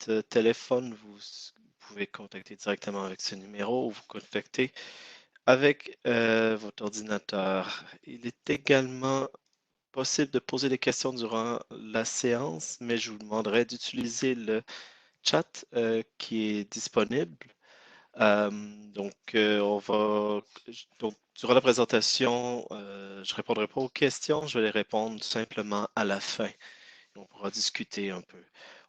votre téléphone, vous pouvez contacter directement avec ce numéro ou vous contacter avec votre ordinateur. Il est également possible de poser des questions durant la séance, mais je vous demanderai d'utiliser le chat qui est disponible. Euh, donc, durant la présentation, je ne répondrai pas aux questions, je vais les répondre simplement à la fin. On pourra discuter un peu.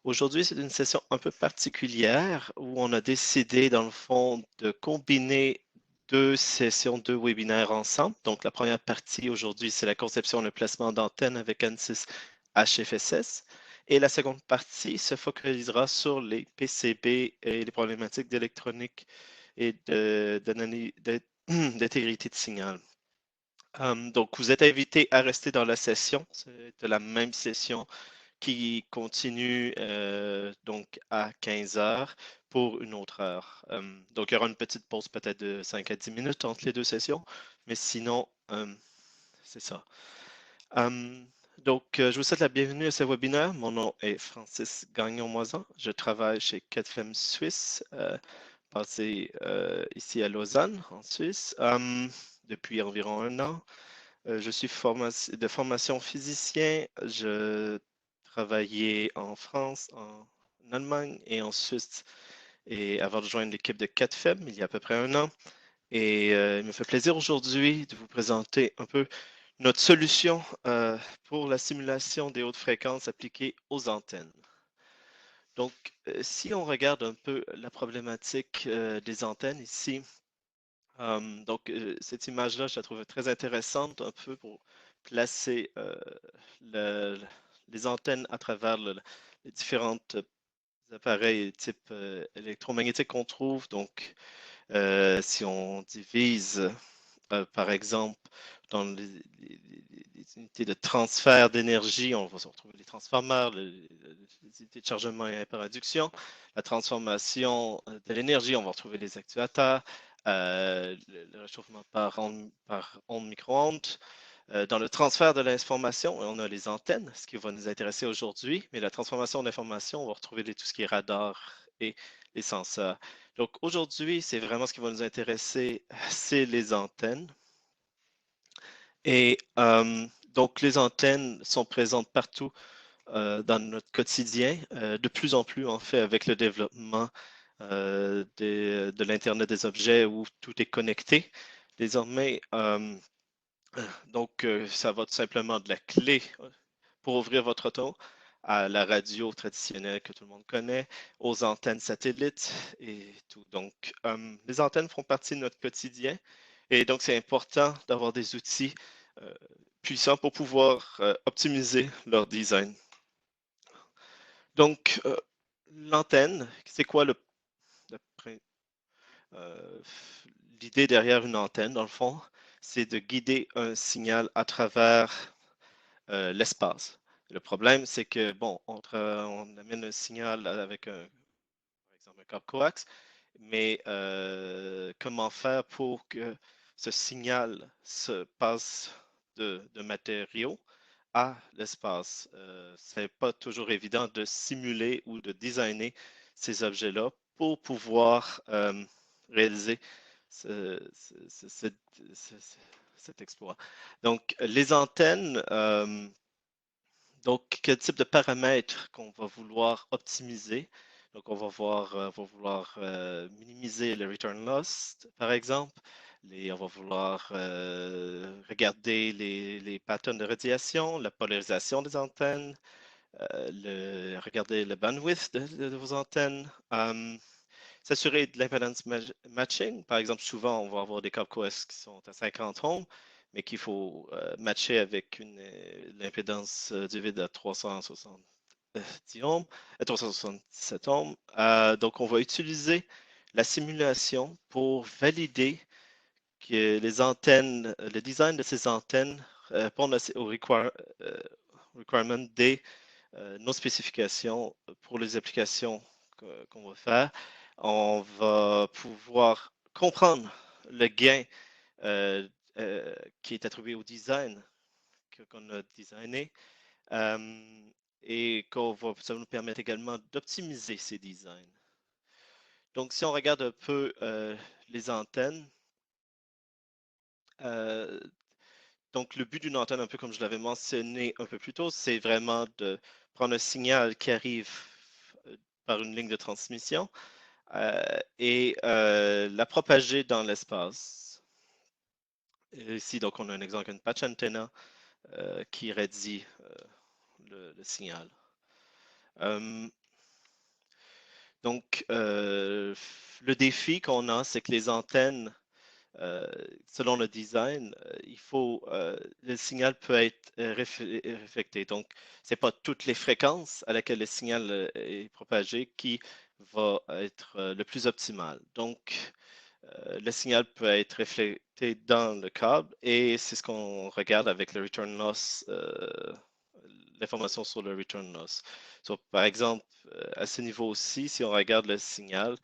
Aujourd'hui, c'est une session un peu particulière où on a décidé, dans le fond, de combiner deux sessions, deux webinaires ensemble. Donc, la première partie aujourd'hui, c'est la conception et le placement d'antennes avec ANSYS HFSS. Et la seconde partie se focalisera sur les PCB et les problématiques d'électronique et d'intégrité de signal. Donc, vous êtes invité à rester dans la session. C'est de la même session qui continue donc à 15 heures pour une autre heure. Donc, il y aura une petite pause peut-être de 5 à 10 minutes entre les deux sessions, mais sinon, c'est ça. Je vous souhaite la bienvenue à ce webinaire. Mon nom est Francis Gagnon-Moisan. Je travaille chez CADFEM Suisse, basé ici à Lausanne, en Suisse, depuis environ un an. Je suis de formation physicien. Je travaillais en France, en Allemagne et en Suisse. Et avant de joindre l'équipe de CADFEM, il y a à peu près un an. Et il me fait plaisir aujourd'hui de vous présenter un peu notre solution pour la simulation des hautes fréquences appliquées aux antennes. Donc, si on regarde un peu la problématique des antennes ici, cette image-là, je la trouve très intéressante, un peu pour placer le- les antennes à travers les différentes appareils type électromagnétiques qu'on trouve. Donc, si on divise, par exemple, dans les unités de transfert d'énergie, on va se retrouver les transformeurs, les unités de chargement et hyperinduction. La transformation de l'énergie, on va retrouver les actuateurs, le réchauffement par onde micro-ondes. Dans le transfert de l'information, on a les antennes, ce qui va nous intéresser aujourd'hui, mais la transformation d'information, on va retrouver tout ce qui est radar et les senseurs. Donc aujourd'hui, c'est vraiment ce qui va nous intéresser, c'est les antennes. Et donc les antennes sont présentes partout dans notre quotidien, de plus en plus en fait avec le développement de l'Internet des objets où tout est connecté. Désormais, ça va tout simplement de la clé pour ouvrir votre auto à la radio traditionnelle que tout le monde connaît, aux antennes satellites et tout. Donc, les antennes font partie de notre quotidien et donc c'est important d'avoir des outils euh, puissants pour pouvoir optimiser leur design. Donc, l'antenne, c'est quoi le euh, l'idée derrière une antenne, dans le fond? C'est de guider un signal à travers l'espace. Le problème, c'est que, bon, on amène un signal avec par exemple, un câble coax, mais comment faire pour que ce signal se passe de matériaux à l'espace? C'est pas toujours évident de simuler ou de designer ces objets-là pour pouvoir réaliser ce- ce- ce- ce- cet exploit. Donc, les antennes, donc, quel type de paramètres qu'on va vouloir optimiser? Donc, va vouloir minimiser le return loss, par exemple. On va vouloir regarder les patterns de radiation, la polarisation des antennes, regarder le bandwidth de vos antennes, s'assurer de l'impedance matching. Par exemple, souvent, on va avoir des câbles coax qui sont à 50 ohms, mais qu'il faut matcher avec l'impédance du vide à 370 ohms, 377 ohms. Donc, on va utiliser la simulation pour valider que les antennes, le design de ces antennes répondent aux requirements des nos spécifications pour les applications qu'on va faire. On va pouvoir comprendre le gain euh, qui est attribué au design qu'on a designé. Euh, et ça va nous permettre également d'optimiser ces designs. Donc, si on regarde un peu les antennes, euh, donc le but d'une antenne, un peu comme je l'avais mentionné un peu plus tôt, c'est vraiment de prendre un signal qui arrive euh, par une ligne de transmission et la propager dans l'espace. Ici, donc, on a un exemple, une patch antenna qui irradie le signal. Euh, donc, le défi qu'on a, c'est que les antennes, euh, selon le design, le signal peut être réflecté. Donc, c'est pas toutes les fréquences à laquelle le signal est propagé qui va être le plus optimal. Donc, le signal peut être reflété dans le câble et c'est ce qu'on regarde avec le return loss, l'information sur le return loss. So, par exemple, à ce niveau-ci, si on regarde le signal,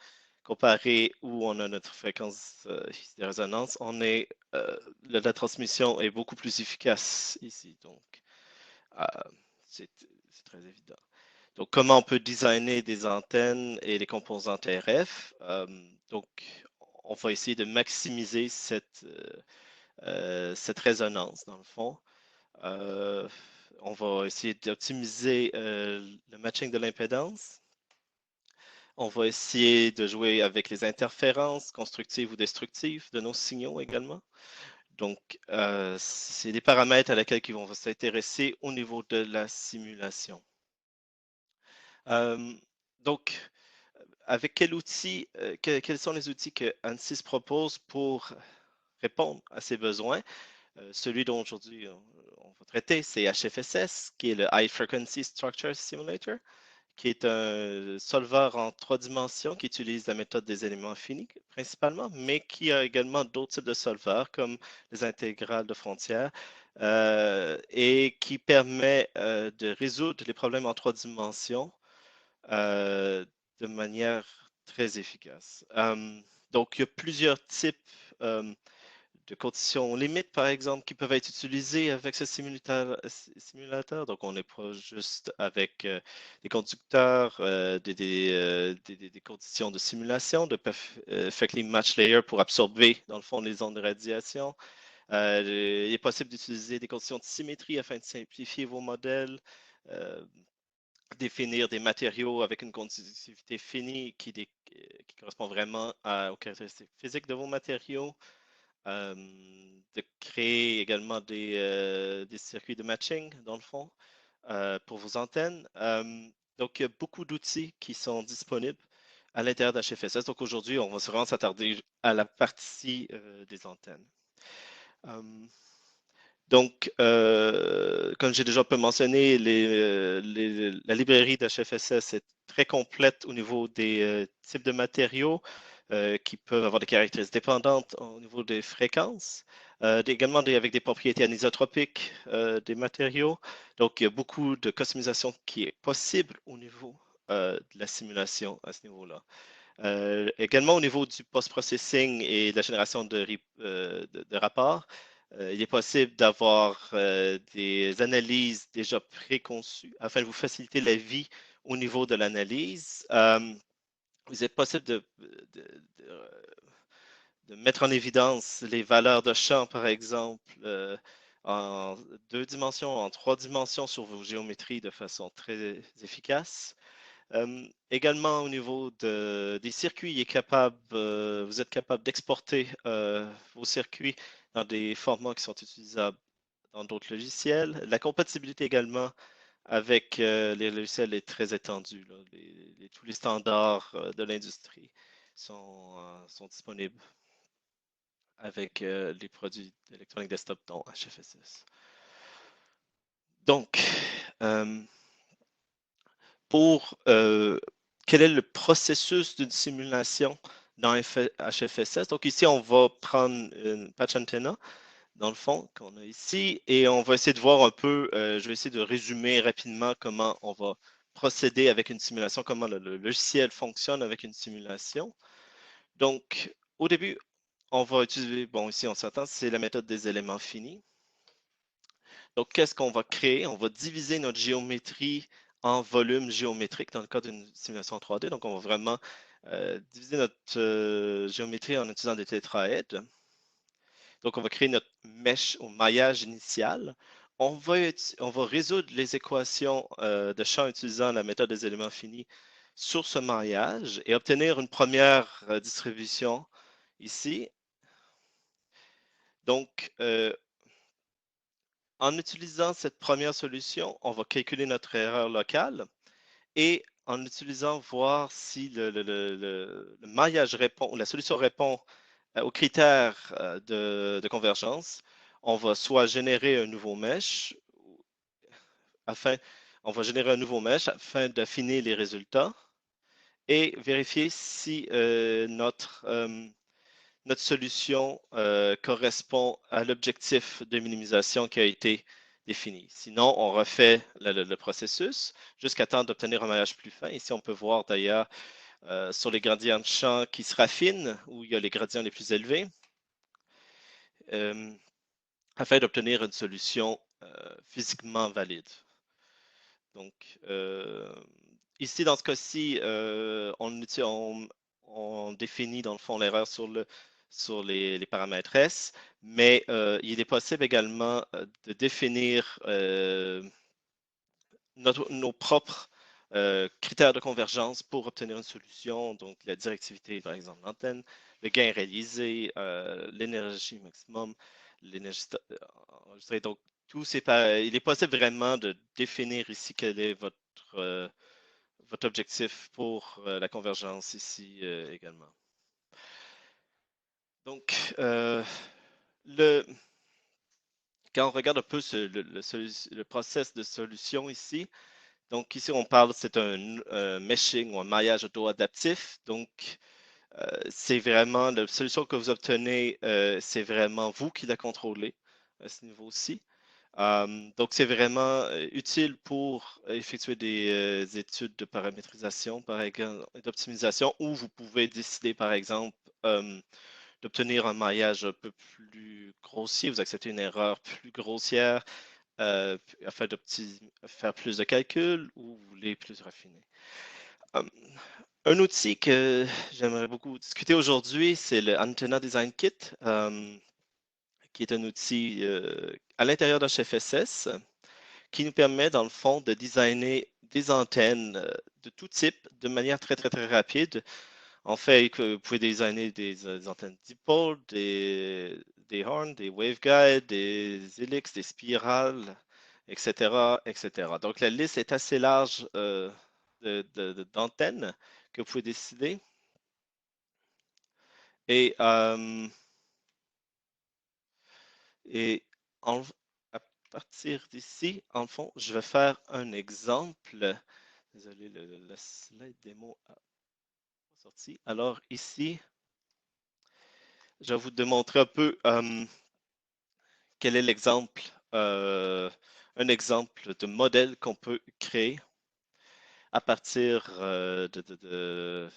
comparé où on a notre fréquence de résonance, la transmission est beaucoup plus efficace ici. Donc, euh, c'est très évident. Donc, comment on peut designer des antennes et les composantes RF? Donc, on va essayer de maximiser cette résonance, dans le fond. Euh, on va essayer d'optimiser le matching de l'impédance. On va essayer de jouer avec les interférences constructives ou destructives de nos signaux également. Donc, c'est des paramètres à laquelle ils vont s'intéresser au niveau de la simulation. Euh, donc, avec quels sont les outils que ANSYS propose pour répondre à ces besoins? Celui dont aujourd'hui on va traiter, c'est HFSS, qui est le High Frequency Structure Simulator, qui est un solver en 3 dimensions qui utilise la méthode des éléments finis principalement, mais qui a également d'autres types de solvers comme les intégrales de frontières et qui permet de résoudre les problèmes en 3 dimensions euh, de manière très efficace. Donc, il y a plusieurs types euh, de conditions limites, par exemple, qui peuvent être utilisées avec ce simulateur. Donc, on n'est pas juste avec des conducteurs, des conditions de simulation, de perfectly match layer pour absorber, dans le fond, les ondes de radiation. Il est possible d'utiliser des conditions de symétrie afin de simplifier vos modèles. Euh, Définir des matériaux avec une conductivité finie qui correspond vraiment aux caractéristiques physiques de vos matériaux, euh, de créer également des circuits de matching, dans le fond, pour vos antennes. Donc, il y a beaucoup d'outils qui sont disponibles à l'intérieur d'HFSS. Donc, aujourd'hui, on va vraiment s'attarder à la partie des antennes. Donc, comme j'ai déjà un peu mentionné, la librairie d'HFSS est très complète au niveau des types de matériaux qui peuvent avoir des caractéristiques dépendantes au niveau des fréquences, également avec des propriétés anisotropiques des matériaux. Donc, il y a beaucoup de customisation qui est possible au niveau de la simulation à ce niveau-là. Également au niveau du post-processing et de la génération de rapports, il est possible d'avoir des analyses déjà préconçues afin de vous faciliter la vie au niveau de l'analyse. Il est possible de, de mettre en évidence les valeurs de champ, par exemple, en 2 dimensions, en 3 dimensions sur vos géométries de façon très efficace. Également au niveau des circuits, vous êtes capable d'exporter vos circuits dans des formats qui sont utilisables dans d'autres logiciels. La compatibilité également avec les logiciels est très étendue. Là. Tous les standards de l'industrie sont disponibles avec les produits électroniques desktop dont HFSS. Donc, euh, pour quel est le processus d'une simulation dans HFSS. Donc ici, on va prendre une patch antenna, dans le fond, qu'on a ici, et on va essayer de voir un peu, je vais essayer de résumer rapidement comment on va procéder avec une simulation, comment le logiciel fonctionne avec une simulation. Donc, au début, on va utiliser, bon, ici on s'entend, c'est la méthode des éléments finis. Donc, qu'est-ce qu'on va créer? On va diviser notre géométrie en volume géométrique dans le cas d'une simulation 3D. Donc, on va vraiment diviser notre géométrie en utilisant des tétraèdres. Donc, on va créer notre mèche au maillage initial. On va résoudre les équations de champ utilisant la méthode des éléments finis sur ce maillage et obtenir une première distribution ici. Donc, en utilisant cette première solution, on va calculer notre erreur locale et en utilisant voir si le maillage répond, la solution répond aux critères de convergence, on va soit générer un nouveau mesh afin, on va générer un nouveau mesh afin d'affiner les résultats et vérifier si notre solution correspond à l'objectif de minimisation qui a été défini. Sinon, on refait le processus jusqu'à temps d'obtenir un maillage plus fin. Ici, on peut voir d'ailleurs sur les gradients de champ qui se raffinent, où il y a les gradients les plus élevés, euh, afin d'obtenir une solution physiquement valide. Donc, ici, dans ce cas-ci, on définit dans le fond l'erreur sur les paramètres S, mais il est possible également de définir nos propres critères de convergence pour obtenir une solution, donc la directivité, par exemple, l'antenne, le gain réalisé, l'énergie maximum, l'énergie enregistrée. Donc, il est possible vraiment de définir ici quel est votre objectif pour la convergence ici également. Donc, quand on regarde un peu le process de solution ici, donc ici on parle, c'est un meshing ou un maillage auto-adaptif. Donc, c'est vraiment la solution que vous obtenez, c'est vraiment vous qui la contrôlez à ce niveau-ci. Donc, c'est vraiment utile pour effectuer des études de paramétrisation, par exemple, et d'optimisation, où vous pouvez décider, par exemple, d'obtenir un maillage un peu plus grossier. Vous acceptez une erreur plus grossière afin de faire plus de calculs ou vous voulez plus raffiné. Un outil que j'aimerais beaucoup discuter aujourd'hui, c'est le Antenna Design Kit, qui est un outil à l'intérieur d'HFSS qui nous permet, dans le fond, de designer des antennes de tout type de manière très, très, très rapide. En fait, vous pouvez designer des antennes dipôles, des horns, des waveguides, des helix, des spirales, etc., etc. Donc, la liste est assez large d'antennes que vous pouvez décider. Et, et en- à partir d'ici, en fond, je vais faire un exemple. Désolé, le slide démo a sorti. Alors ici, je vais vous démontrer un peu quel est l'exemple, un exemple de modèle qu'on peut créer à partir de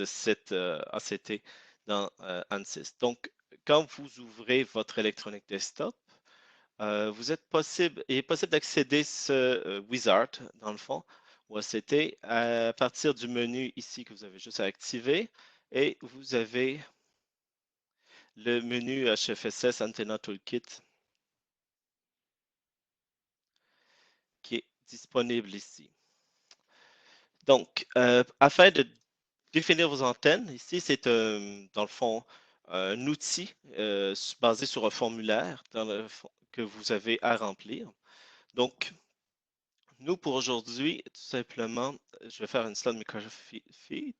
cette ACT dans ANSYS. Donc, quand vous ouvrez votre électronique desktop, il est possible d'accéder à ce wizard, dans le fond, ou ACT, à partir du menu ici que vous avez juste à activer, et vous avez le menu HFSS Antenna Toolkit qui est disponible ici. Donc, afin de définir vos antennes, ici, c'est dans le fond un outil basé sur un formulaire que vous avez à remplir. Donc, nous, pour aujourd'hui, tout simplement, je vais faire une slide microfeed,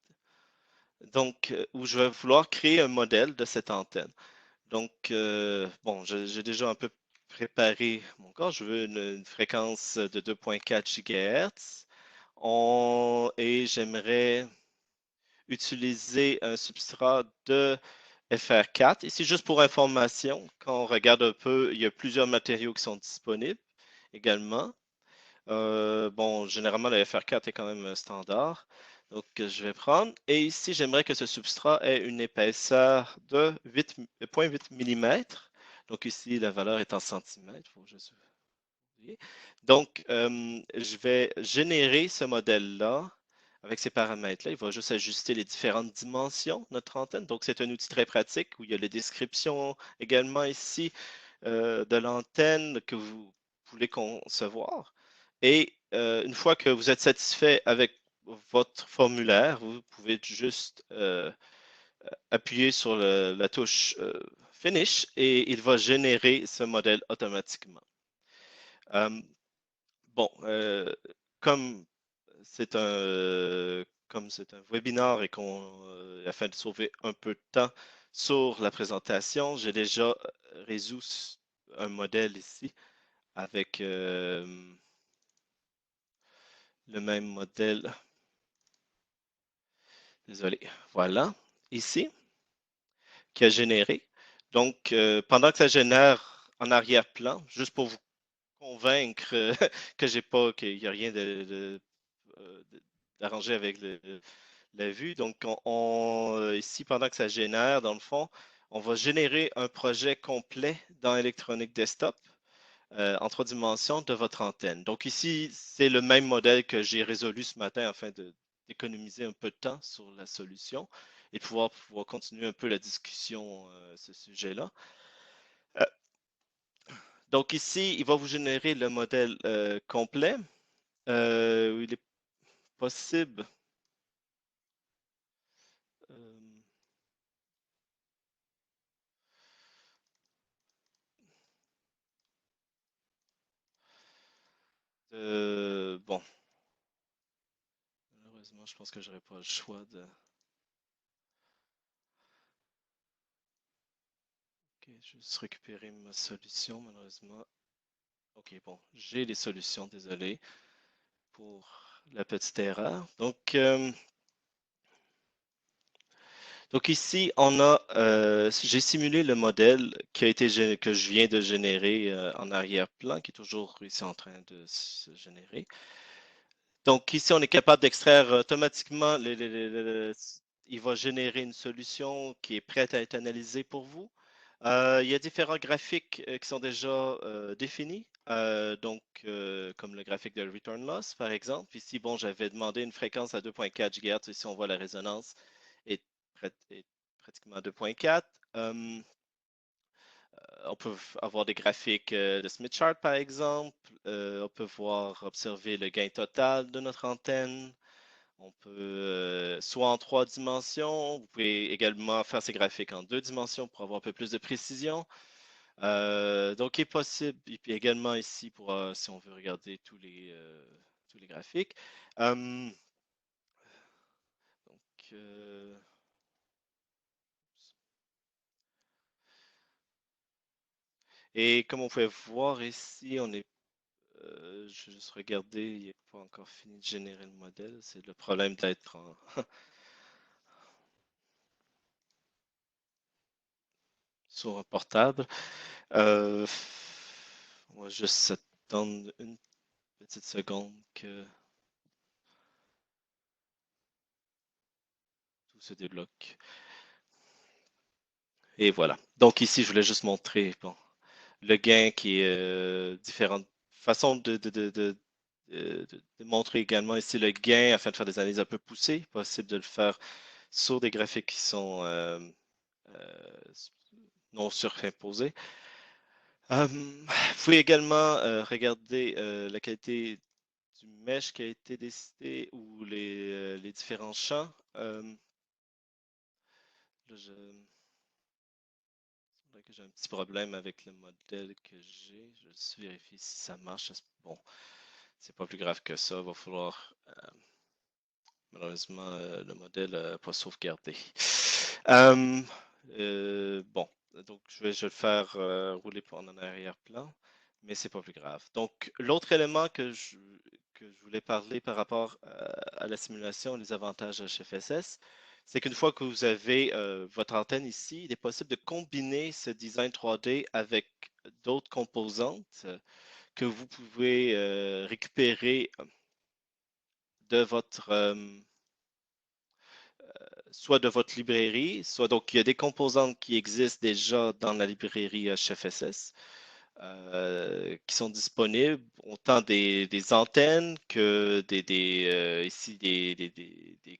donc, où je vais vouloir créer un modèle de cette antenne. Donc, bon, j'ai déjà un peu préparé mon corps. Je veux une fréquence de 2,4 GHz. Et j'aimerais utiliser un substrat de FR4. Ici, juste pour information, quand on regarde un peu, il y a plusieurs matériaux qui sont disponibles également. Bon, généralement, le FR4 est quand même standard. Donc, je vais prendre. Et ici, j'aimerais que ce substrat ait une épaisseur de 0,8 mm. Donc, ici, la valeur est en centimètres. Faut juste Donc, je vais générer ce modèle-là avec ces paramètres-là. Il va juste ajuster les différentes dimensions de notre antenne. Donc, c'est un outil très pratique où il y a les descriptions également ici de l'antenne que vous voulez concevoir. Et une fois que vous êtes satisfait avec votre formulaire, vous pouvez juste appuyer sur la touche Finish et il va générer ce modèle automatiquement. Euh, bon, comme comme c'est un webinaire et qu'on afin de sauver un peu de temps sur la présentation, j'ai déjà résolu un modèle ici avec le même modèle. Désolé. Voilà. Ici, qui a généré. Donc, pendant que ça génère en arrière-plan, juste pour vous convaincre que j'ai pas, qu'il n'y a rien d'arrangé avec la vue. Donc, ici, pendant que ça génère, dans le fond, on va générer un projet complet dans Electronic Desktop en 3 dimensions de votre antenne. Donc, ici, c'est le même modèle que j'ai résolu ce matin afin d'économiser un peu de temps sur la solution et pouvoir continuer un peu la discussion à ce sujet-là. Euh, donc, ici, il va vous générer le modèle complet. Il est possible. euh, bon, malheureusement, je pense que j'aurais pas le choix de. Ok, je vais juste récupérer ma solution, malheureusement. Ok, bon, j'ai les solutions, désolé pour la petite erreur. Donc ici, j'ai simulé le modèle que je viens de générer en arrière-plan, qui est toujours ici en train de se générer. Donc ici, on est capable d'extraire automatiquement, il va générer une solution qui est prête à être analysée pour vous. Il y a différents graphiques qui sont déjà définis, comme le graphique de return loss, par exemple. Ici, bon, j'avais demandé une fréquence à 2.4 GHz. Ici, on voit la résonance est pratiquement à 2.4. On peut avoir des graphiques de Smith Chart, par exemple. On peut observer le gain total de notre antenne. On peut, soit en 3 dimensions, vous pouvez également faire ces graphiques en 2 dimensions pour avoir un peu plus de précision. Donc, il est possible, et puis également ici, si on veut regarder tous les graphiques. Euh, donc, et comme on pouvait voir ici, je vais juste regarder, il n'est pas encore fini de générer le modèle. C'est le problème d'être sur un portable. Euh, on va juste attendre une petite seconde que tout se débloque. Et voilà. Donc ici, je voulais juste montrer bon, le gain qui est différentes façons de montrer également ici le gain afin de faire des analyses un peu poussées. Possible de le faire sur des graphiques qui sont euh, non surimposés. Vous pouvez également regarder la qualité du mesh qui a été décidé ou les différents champs. Là, c'est vrai que j'ai un petit problème avec le modèle que j'ai. Je vais juste vérifier si ça marche. Bon, c'est pas plus grave que ça. Il va falloir, malheureusement, le modèle n'a pas sauvegardé. Euh, bon, donc je vais le faire rouler en arrière-plan, mais c'est pas plus grave. Donc, l'autre élément que je voulais parler par rapport à la simulation, les avantages HFSS, c'est qu'une fois que vous avez votre antenne ici, il est possible de combiner ce design 3D avec d'autres composantes que vous pouvez récupérer de soit de votre librairie, soit donc il y a des composantes qui existent déjà dans la librairie HFSS. qui sont disponibles, autant des antennes que ici des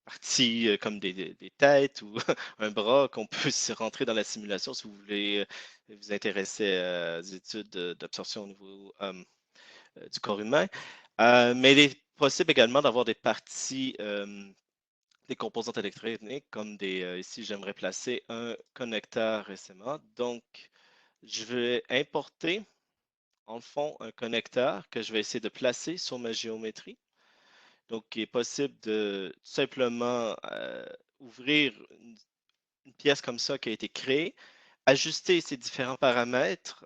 parties comme des têtes ou un bras qu'on peut se rentrer dans la simulation si vous voulez vous intéresser aux études d'absorption au niveau du corps humain. Mais il est possible également d'avoir des parties, des composantes électroniques, comme ici j'aimerais placer un connecteur récemment. Donc, je vais importer en fond un connecteur que je vais essayer de placer sur ma géométrie. Donc, il est possible de tout simplement ouvrir une pièce comme ça qui a été créée, ajuster ces différents paramètres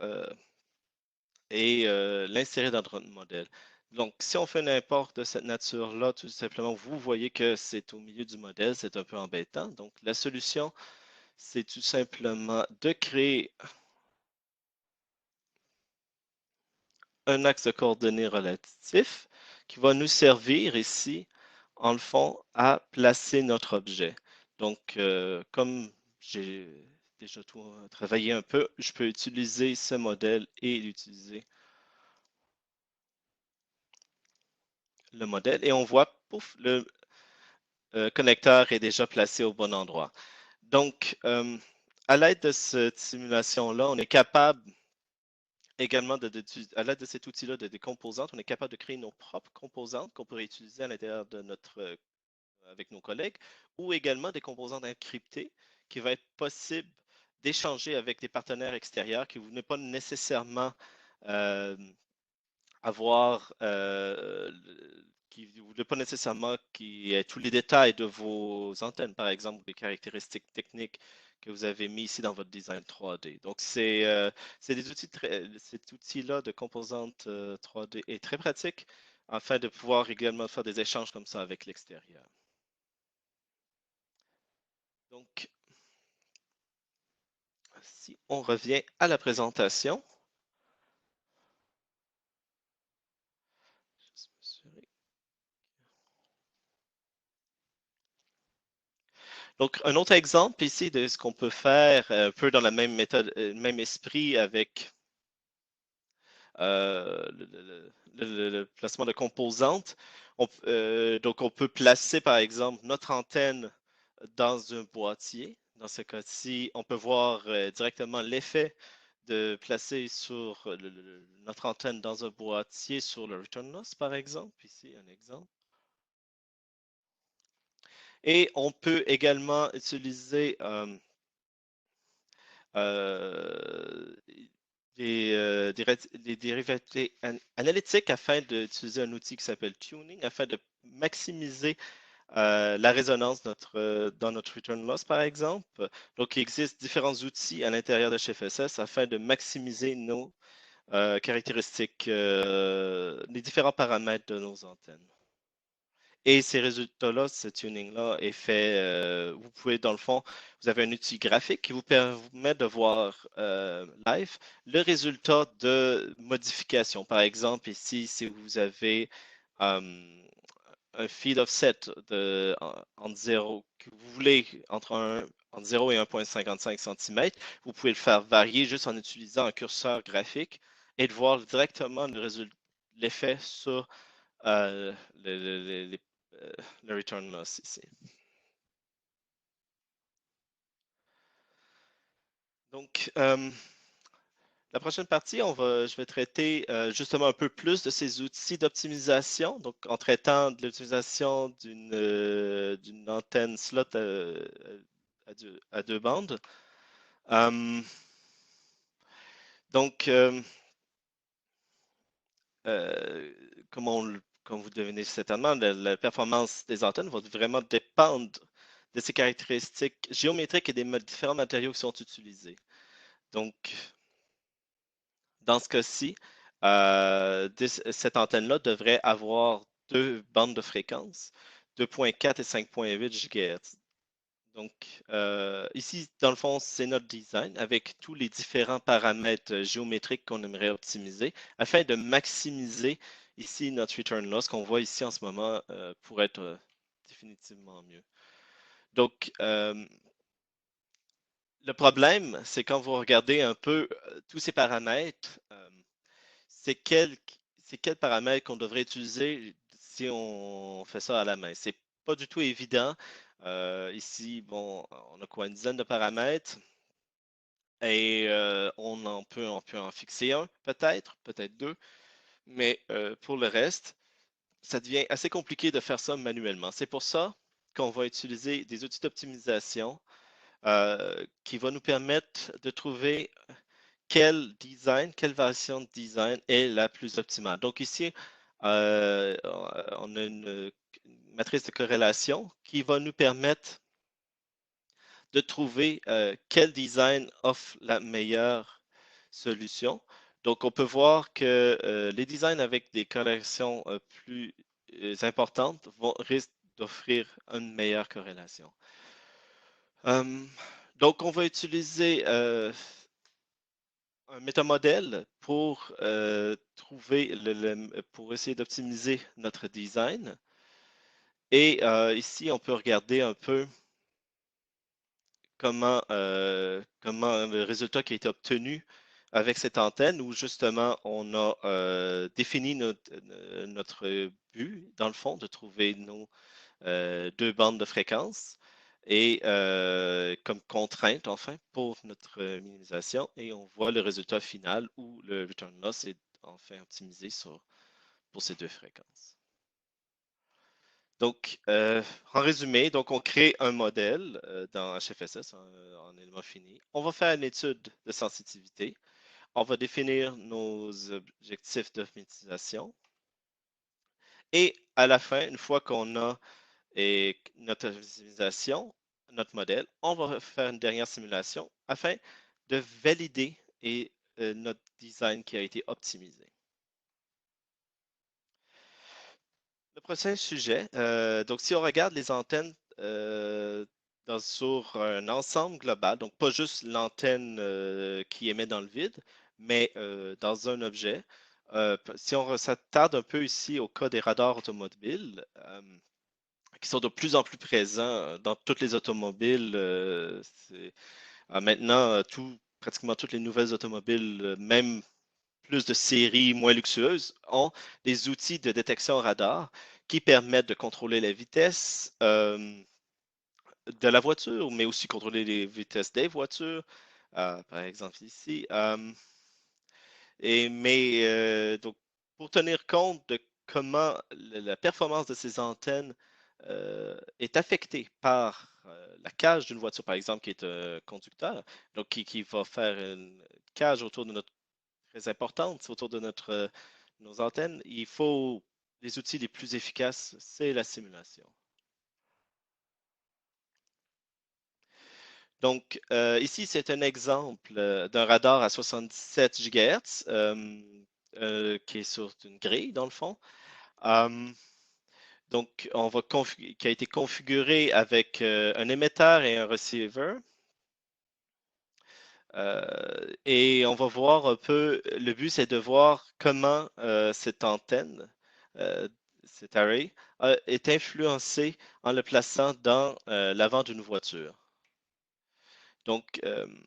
et l'insérer dans notre modèle. Donc, si on fait un import de cette nature-là, tout simplement, vous voyez que c'est au milieu du modèle, c'est un peu embêtant. Donc, la solution, c'est tout simplement de créer un axe de coordonnées relatif qui va nous servir ici, en le fond, à placer notre objet. Donc, comme j'ai déjà tout travaillé un peu, je peux utiliser ce modèle et utiliser le modèle. Et on voit, pouf, le connecteur est déjà placé au bon endroit. Donc, à l'aide de cette simulation-là, on est capable également, à l'aide de cet outil-là de des composantes, on est capable de créer nos propres composantes qu'on pourrait utiliser à l'intérieur de avec nos collègues, ou également des composantes encryptées qui va être possible d'échanger avec des partenaires extérieurs qui vous n'est pas nécessairement euh, avoir, qui ne voulait pas nécessairement qui ait tous les détails de vos antennes, par exemple, des caractéristiques techniques que vous avez mis ici dans votre design 3D. Donc, c'est des outils cet outil-là de composantes 3D est très pratique afin de pouvoir également faire des échanges comme ça avec l'extérieur. Donc, si on revient à la présentation, juste m'assurer. Donc, un autre exemple ici de ce qu'on peut faire, un peu dans la même méthode, même esprit avec le placement de composantes. Donc, on peut placer, par exemple, notre antenne dans un boîtier. Dans ce cas-ci, on peut voir directement l'effet de placer sur notre antenne dans un boîtier sur le return loss, par exemple. Ici, un exemple. Et on peut également utiliser euh, des dérivés analytiques afin d'utiliser un outil qui s'appelle tuning, afin de maximiser la résonance dans notre return loss, par exemple. Donc, il existe différents outils à l'intérieur de chez FSS afin de maximiser nos caractéristiques, les différents paramètres de nos antennes. Et ces résultats-là, ce tuning-là est fait, vous pouvez dans le fond, vous avez un outil graphique qui vous permet de voir live le résultat de modification. Par exemple, ici, si vous avez un feed offset entre 0, que vous voulez entre 0 et 1,55 cm, vous pouvez le faire varier juste en utilisant un curseur graphique et de voir directement l'effet sur euh, le return loss ici. Donc, la prochaine partie, je vais traiter justement un peu plus de ces outils d'optimisation, donc en traitant de l'utilisation d'une antenne slot à deux bandes. Donc, euh, comme vous devinez certainement, la performance des antennes va vraiment dépendre de ces caractéristiques géométriques et des différents matériaux qui sont utilisés. Donc, dans ce cas-ci, cette antenne-là devrait avoir deux bandes de fréquence, 2.4 et 5.8 GHz. Donc, ici, dans le fond, c'est notre design avec tous les différents paramètres géométriques qu'on aimerait optimiser afin de maximiser ici notre return loss qu'on voit ici en ce moment pour être définitivement mieux. Donc, Le problème, c'est quand vous regardez un peu tous ces paramètres, c'est quels paramètres qu'on devrait utiliser si on fait ça à la main. C'est pas du tout évident. Ici, bon, on a quoi, une dizaine de paramètres et on peut en fixer un, peut-être deux, mais pour le reste, ça devient assez compliqué de faire ça manuellement. C'est pour ça qu'on va utiliser des outils d'optimisation qui vont nous permettre de trouver quelle version de design est la plus optimale. Donc ici, on a une matrice de corrélation qui va nous permettre de trouver quel design offre la meilleure solution. Donc on peut voir que les designs avec des corrélations plus importantes risquent d'offrir une meilleure corrélation. Euh, donc on va utiliser un métamodèle pour trouver pour essayer d'optimiser notre design. Et ici, on peut regarder un peu comment le résultat qui a été obtenu avec cette antenne, où justement on a défini notre but, dans le fond, de trouver nos deux bandes de fréquences et comme contrainte, enfin, pour notre minimisation. Et on voit le résultat final où le return loss est enfin optimisé pour ces deux fréquences. Donc, en résumé, donc on crée un modèle dans HFSS en élément fini. On va faire une étude de sensitivité. On va définir nos objectifs d'optimisation. Et à la fin, une fois qu'on a notre optimisation, notre modèle, on va faire une dernière simulation afin de valider notre design qui a été optimisé. Le prochain sujet, donc si on regarde les antennes sur un ensemble global, donc pas juste l'antenne qui émet dans le vide, mais dans un objet. Si on s'attarde un peu ici au cas des radars automobiles, qui sont de plus en plus présents dans toutes les automobiles. Maintenant, pratiquement toutes les nouvelles automobiles, même plus de séries moins luxueuses, ont des outils de détection radar qui permettent de contrôler la vitesse de la voiture, mais aussi contrôler les vitesses des voitures. Par exemple ici. Donc, pour tenir compte de comment la performance de ces antennes est affectée par la cage d'une voiture, par exemple, qui est un conducteur, donc qui va faire une cage autour de notre très importante, autour de nos antennes, il faut les outils les plus efficaces, c'est la simulation. Donc, ici, c'est un exemple d'un radar à 77 GHz qui est sur une grille, dans le fond. Euh, donc, qui a été configuré avec un émetteur et un receiver. Et on va voir un peu, le but, c'est de voir comment cette antenne, euh, cet array, est influencé en le plaçant dans l'avant d'une voiture. Donc, comme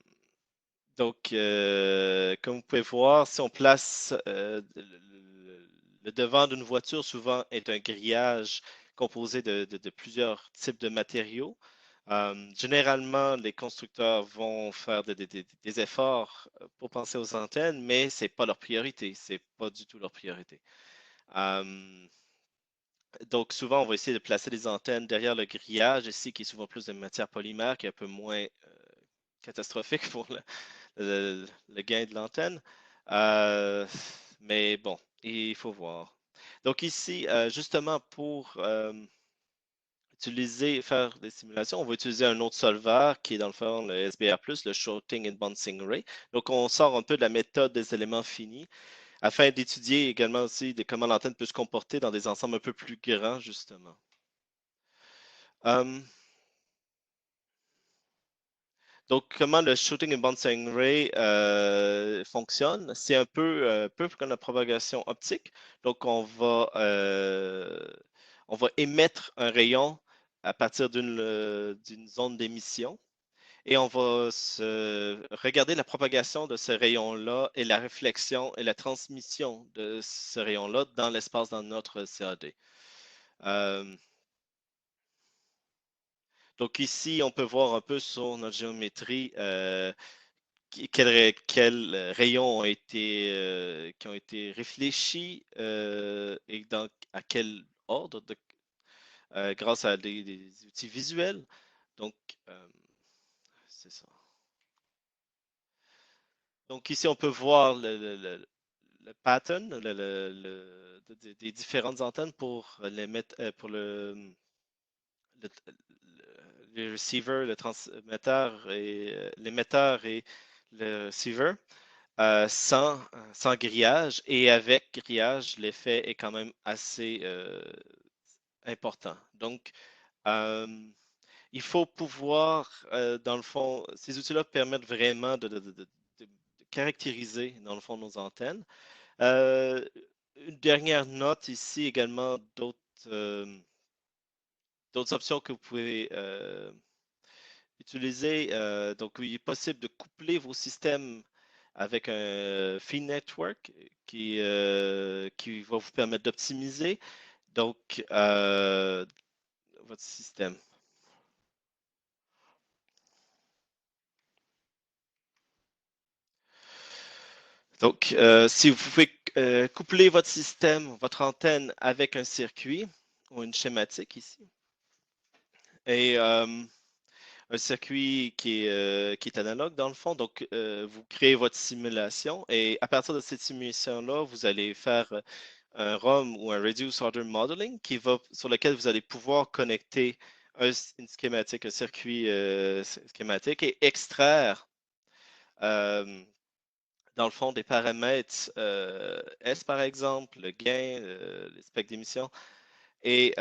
vous pouvez voir, si on place le devant d'une voiture, souvent est un grillage composé de plusieurs types de matériaux. Généralement, les constructeurs vont faire des efforts pour penser aux antennes, mais ce n'est pas leur priorité. C'est pas du tout leur priorité. Euh, donc, souvent, on va essayer de placer les antennes derrière le grillage ici, qui est souvent plus de matière polymère, qui est un peu moins catastrophique pour le gain de l'antenne. Euh, mais bon, il faut voir. Donc ici, justement, pour faire des simulations, on va utiliser un autre solver qui est dans le fond le SBR+, le Shorting and Bouncing Ray. Donc on sort un peu de la méthode des éléments finis afin d'étudier également aussi comment l'antenne peut se comporter dans des ensembles un peu plus grands, justement. Euh, Donc, comment le Shooting and Bouncing Ray fonctionne? C'est peu comme la propagation optique. Donc, on va émettre un rayon à partir d'une zone d'émission. et on va regarder la propagation de ce rayon-là et la réflexion et la transmission de ce rayon-là dans l'espace dans notre CAD. Euh, donc ici, on peut voir un peu sur notre géométrie quels rayons qui ont été réfléchis et à quel ordre grâce à des outils visuels. Donc, euh, c'est ça. Donc ici, on peut voir le pattern des différentes antennes pour les mettre, pour le, le receiver, le transmetteur et l'émetteur et le receiver sans grillage. Et avec grillage, l'effet est quand même assez important. Donc, euh, il faut pouvoir, dans le fond, ces outils-là permettent vraiment de caractériser, dans le fond, nos antennes. Euh, une dernière note ici également, euh, d'autres options que vous pouvez utiliser. Donc, il est possible de coupler vos systèmes avec un feed network qui va vous permettre d'optimiser donc votre système. Donc, si vous pouvez coupler votre système, votre antenne avec un circuit ou une schématique ici, et un circuit qui est analogue dans le fond. Donc, vous créez votre simulation et à partir de cette simulation-là, vous allez faire un ROM ou un Reduce Order Modeling sur lequel vous allez pouvoir connecter une schématique, un circuit schématique et extraire euh, dans le fond des paramètres S par exemple, le gain, les specs d'émission et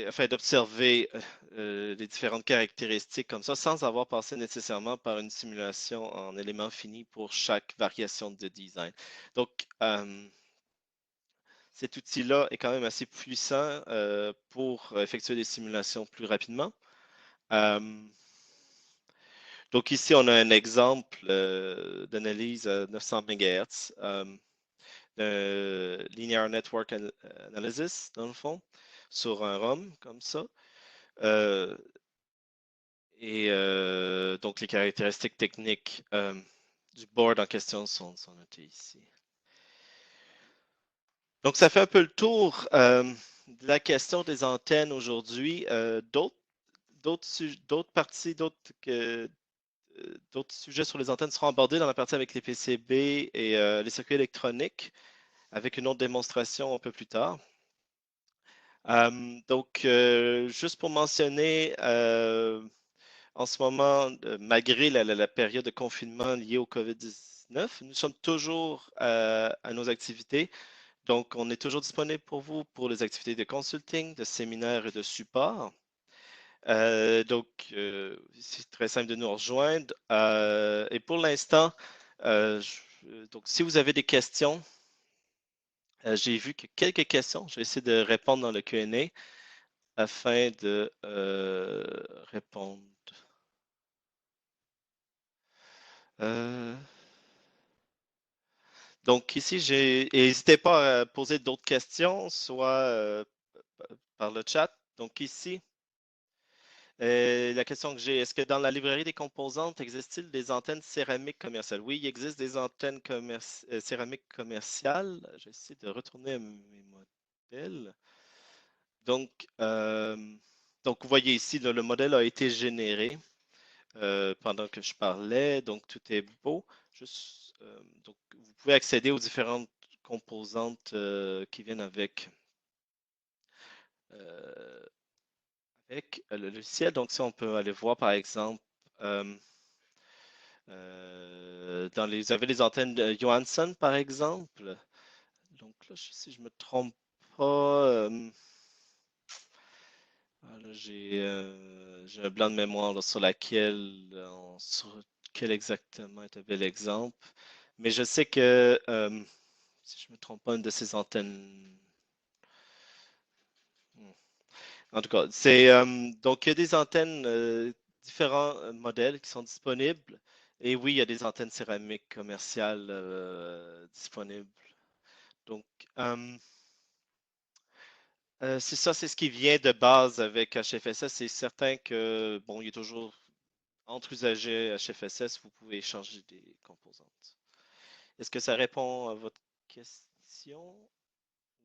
afin d'observer les différentes caractéristiques comme ça sans avoir passé nécessairement par une simulation en éléments finis pour chaque variation de design. Donc, cet outil-là est quand même assez puissant pour effectuer des simulations plus rapidement. Euh, donc ici, on a un exemple d'analyse à 900 MHz, de Linear Network Analysis, dans le fond, sur un ROM comme ça. Euh, donc, les caractéristiques techniques du board en question sont notées ici. Donc, ça fait un peu le tour de la question des antennes aujourd'hui. D'autres parties, d'autres sujets sur les antennes seront abordés dans la partie avec les PCB et les circuits électroniques, avec une autre démonstration un peu plus tard. Juste pour mentionner, en ce moment, malgré la période de confinement liée au COVID-19, nous sommes toujours à nos activités. Donc, on est toujours disponible pour vous pour les activités de consulting, de séminaires et de support. C'est très simple de nous rejoindre. Et pour l'instant, donc, si vous avez des questions, j'ai vu que quelques questions. Je vais essayer de répondre dans le Q&A afin de répondre. Euh, donc ici, n'hésitez pas à poser d'autres questions, soit par le chat. Donc ici, la question que j'ai, est-ce que dans la librairie des composantes, existe-t-il des antennes céramiques commerciales? Oui, il existe des antennes céramiques commerciales. J'essaie de retourner à mes modèles. Donc, euh, donc vous voyez ici, le modèle a été généré pendant que je parlais. Donc, tout est beau. Donc, vous pouvez accéder aux différentes composantes qui viennent euh, avec le logiciel. Donc, si on peut aller voir, par exemple, euh, vous avez les antennes de Johansson, par exemple. Donc là, si je ne me trompe pas, j'ai un blanc de mémoire là, sur quel exactement est un bel exemple. Mais je sais que, si je ne me trompe pas, une de ces antennes. Hmm. En tout cas, donc il y a des antennes différents modèles qui sont disponibles. Et oui, il y a des antennes céramiques commerciales disponibles. Donc, euh, c'est ça, c'est ce qui vient de base avec HFSS. C'est certain que, bon, il est toujours entre usagers HFSS, vous pouvez échanger des composantes. Est-ce que ça répond à votre question?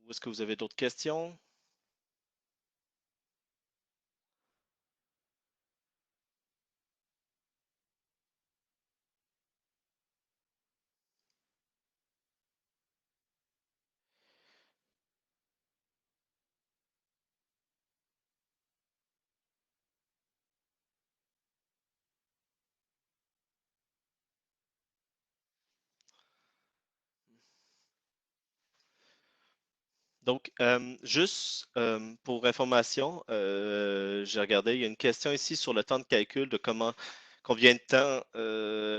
Ou est-ce que vous avez d'autres questions? Donc, juste pour information, j'ai regardé, il y a une question ici sur le temps de calcul de combien de temps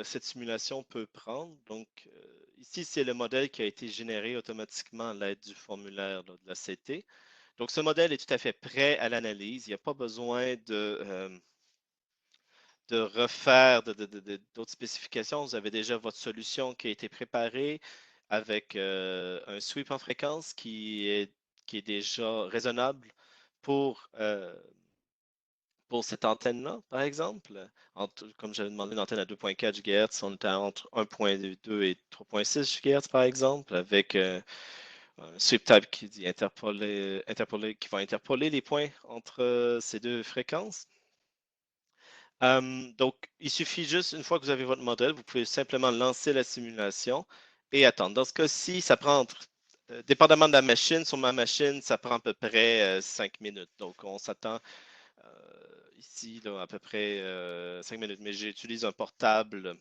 cette simulation peut prendre. Donc, ici, c'est le modèle qui a été généré automatiquement à l'aide du formulaire là, de la CT. Donc, ce modèle est tout à fait prêt à l'analyse. Il n'y a pas besoin de refaire d'autres spécifications. Vous avez déjà votre solution qui a été préparée avec un sweep en fréquence qui est déjà raisonnable pour, euh, pour cette antenne-là, par exemple. Comme j'avais demandé une antenne à 2.4 GHz, on était entre 1.2 et 3.6 GHz, par exemple, avec un sweep type qui dit qui va interpoler les points entre ces deux fréquences. Donc, il suffit juste, une fois que vous avez votre modèle, vous pouvez simplement lancer la simulation et attendre. Dans ce cas-ci, ça prend dépendamment de la machine, sur ma machine, ça prend à peu près 5 minutes. Donc, on s'attend ici là, à peu près 5 minutes. Mais j'utilise un portable.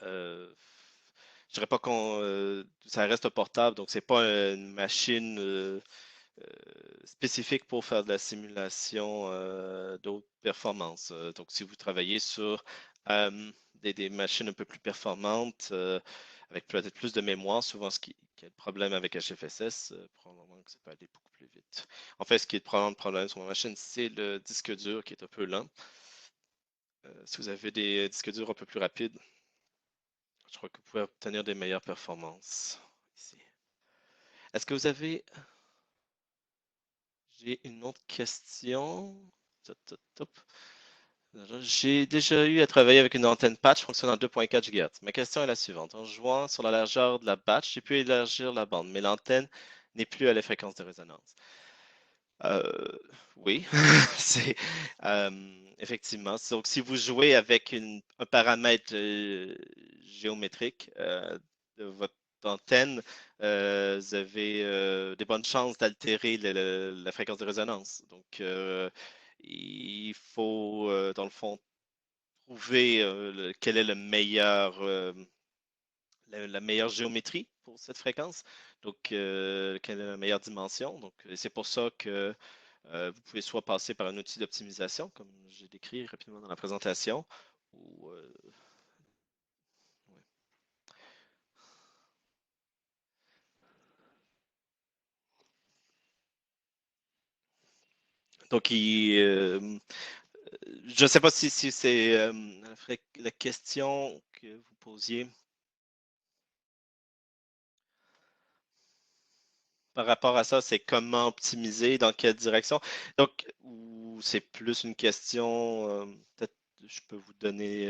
Je dirais pas qu'on ça reste un portable, donc c'est pas une machine spécifique pour faire de la simulation d'autres performances. Donc, si vous travaillez sur des machines un peu plus performantes, avec peut-être plus de mémoire, souvent qui est le problème avec HFSS, probablement que ça peut aller beaucoup plus vite. En fait, ce qui est probablement le problème sur ma machine, c'est le disque dur qui est un peu lent. Si vous avez des disques durs un peu plus rapides, je crois que vous pouvez obtenir des meilleures performances ici. Est-ce que vous avez J'ai une autre question. Top, top, top. J'ai déjà eu à travailler avec une antenne patch fonctionnant à 2.4 GHz. Ma question est la suivante. En jouant sur la largeur de la patch, j'ai pu élargir la bande, mais l'antenne n'est plus à la fréquence de résonance. Euh, oui, c'est effectivement. Donc, si vous jouez avec un paramètre géométrique de votre antenne, vous avez des bonnes chances d'altérer la fréquence de résonance. Donc, il faut, dans le fond, trouver quel est la meilleure géométrie pour cette fréquence. Donc, quelle est la meilleure dimension. Donc, c'est pour ça que vous pouvez soit passer par un outil d'optimisation, comme j'ai décrit rapidement dans la présentation, ou ouais. Donc, je ne sais pas si c'est la question que vous posiez par rapport à ça, c'est comment optimiser, dans quelle direction. Donc, ou c'est plus une question, peut-être je peux vous donner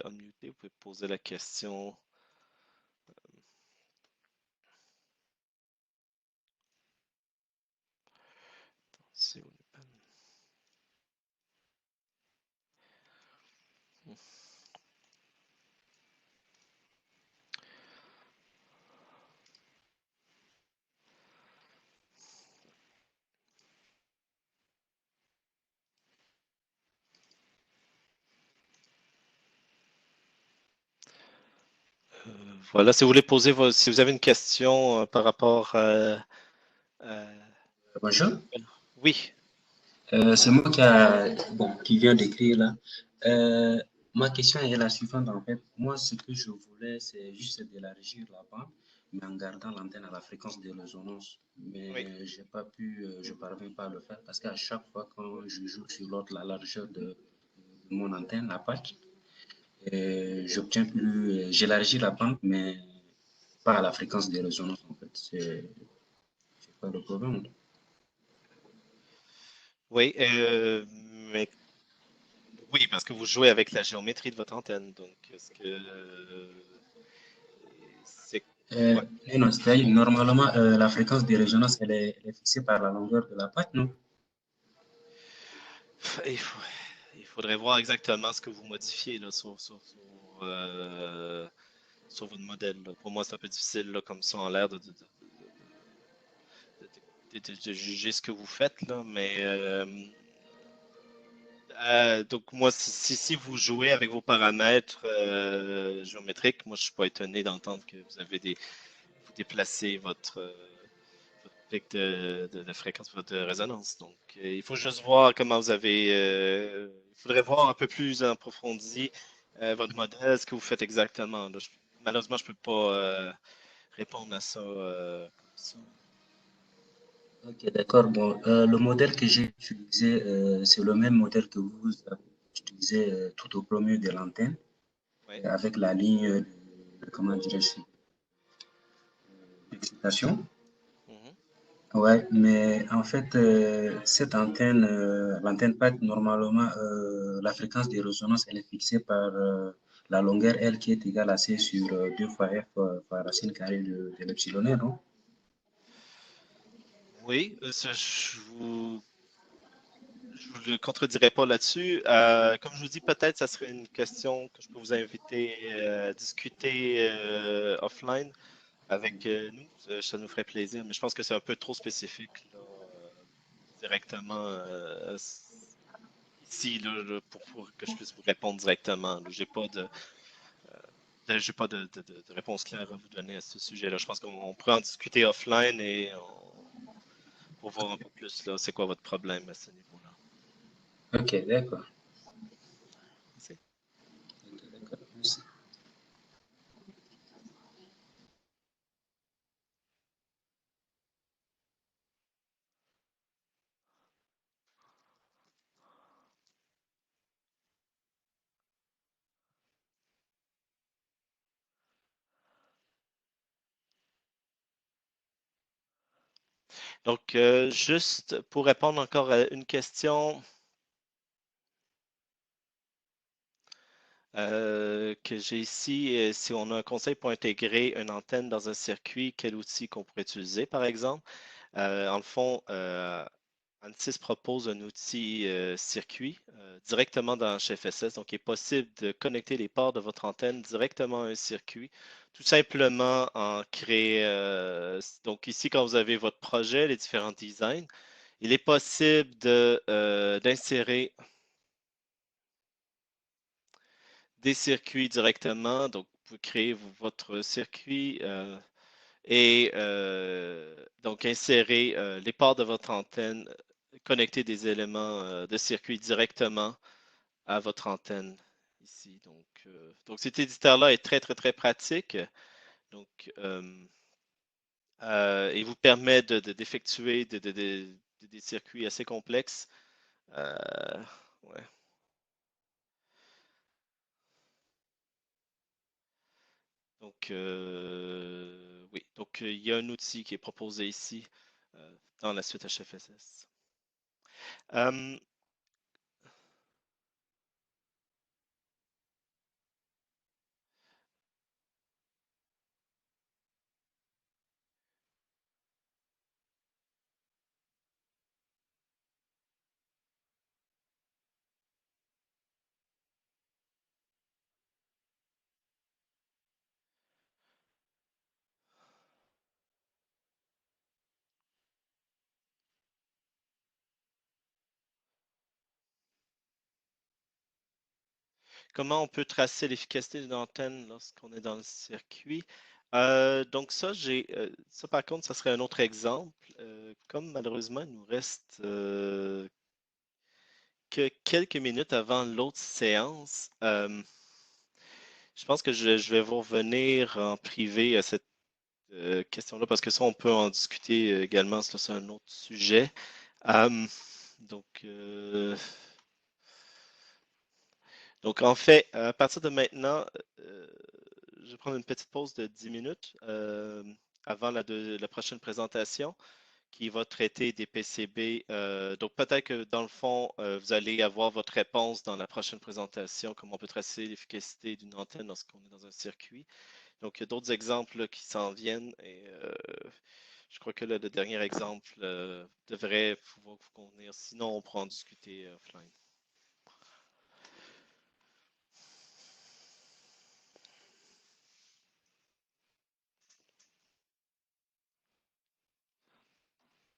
unmuter, vous pouvez poser la question. C'est où? Voilà, si vous voulez si vous avez une question par rapport à- Bonjour. Oui, C'est moi qui viens d'écrire là. Ma question est la suivante en fait. Moi, ce que je voulais, c'est juste d'élargir la bande, mais en gardant l'antenne à la fréquence de résonance. oui. Mais j'ai pas pu, je parviens pas à le faire parce qu'à chaque fois quand je joue sur l'autre, la largeur de mon antenne, la patch. J'obtiens plus, j'élargis la bande, mais pas à la fréquence des résonances en fait. C'est pas le problème. Oui, mais oui, parce que vous jouez avec la géométrie de votre antenne. Donc, est-ce que c'est Euh, ouais. non, c'est-à-dire, normalement, la fréquence des résonances, elle est fixée par la longueur de la patch, non? Il faut- il faudrait voir exactement ce que vous modifiez là, sur votre modèle, là. Pour moi, c'est un peu difficile là, comme ça en l'air de juger ce que vous faites, là, mais donc moi, si vous jouez avec vos paramètres géométriques, moi je suis pas étonné d'entendre que vous déplacez votre pic de fréquence, votre résonance. Donc il faut juste voir comment vous avez. Il faudrait voir un peu plus en profondit votre modèle, ce que vous faites exactement. Là. Malheureusement, je peux pas répondre à ça comme ça. Ok, d'accord. Bon, le modèle que j'ai utilisé, c'est le même modèle que vous avez utilisé tout au premier de l'antenne, Ouais. avec la ligne comment dirais-je, d'excitation. Mhm. Ouais, mais en fait, cette antenne, l'antenne PAC, normalement, la fréquence de résonance, elle est fixée par la longueur L qui est égale à C sur 2 fois F par racine carrée de l'epsilon, non? Oui, je vous le contredirai pas là-dessus. Comme je vous dis, peut-être ça serait une question que je peux vous inviter à discuter offline avec nous. Ça nous ferait plaisir, mais je pense que c'est un peu trop spécifique là, directement ici là, pour que je puisse vous répondre directement. J'ai pas j'ai pas de réponse claire à vous donner à ce sujet-là. Je pense qu'on pourrait en discuter offline pour voir un peu plus là, c'est quoi votre problème à ce niveau-là. Ok, d'accord. Merci. Ok, d'accord. Merci. Donc, juste pour répondre encore à une question que j'ai ici, si on a un conseil pour intégrer une antenne dans un circuit, quel outil qu'on pourrait utiliser, par exemple? En le fond, Ansys propose un outil circuit directement dans HFSS, donc il est possible de connecter les ports de votre antenne directement à un circuit, tout simplement en créer. Donc ici, quand vous avez votre projet, les différents designs, il est possible d'insérer des circuits directement. Donc, vous créez votre circuit et donc insérer les ports de votre antenne, connecter des éléments de circuit directement à votre antenne ici. Donc cet éditeur-là est très, très, très pratique. Donc, il vous permet d'effectuer des circuits assez complexes. Euh, ouais. Donc, oui. Donc, il y a un outil qui est proposé ici dans la suite HFSS. Euh, comment on peut tracer l'efficacité d'une antenne lorsqu'on est dans le circuit? Donc, ça, par contre, ça serait un autre exemple. Comme malheureusement, il nous reste que quelques minutes avant l'autre séance, je pense que je vais vous revenir en privé à cette question-là parce que ça, on peut en discuter également. Ça, c'est un autre sujet. Euh, donc, Donc, en fait, à partir de maintenant, je vais prendre une petite pause de 10 minutes avant la prochaine présentation qui va traiter des PCB. Donc, peut-être que dans le fond, vous allez avoir votre réponse dans la prochaine présentation, comment on peut tracer l'efficacité d'une antenne lorsqu'on est dans un circuit. Donc, il y a d'autres exemples là, qui s'en viennent et je crois que là, le dernier exemple devrait pouvoir vous convenir. Sinon, on pourra en discuter offline.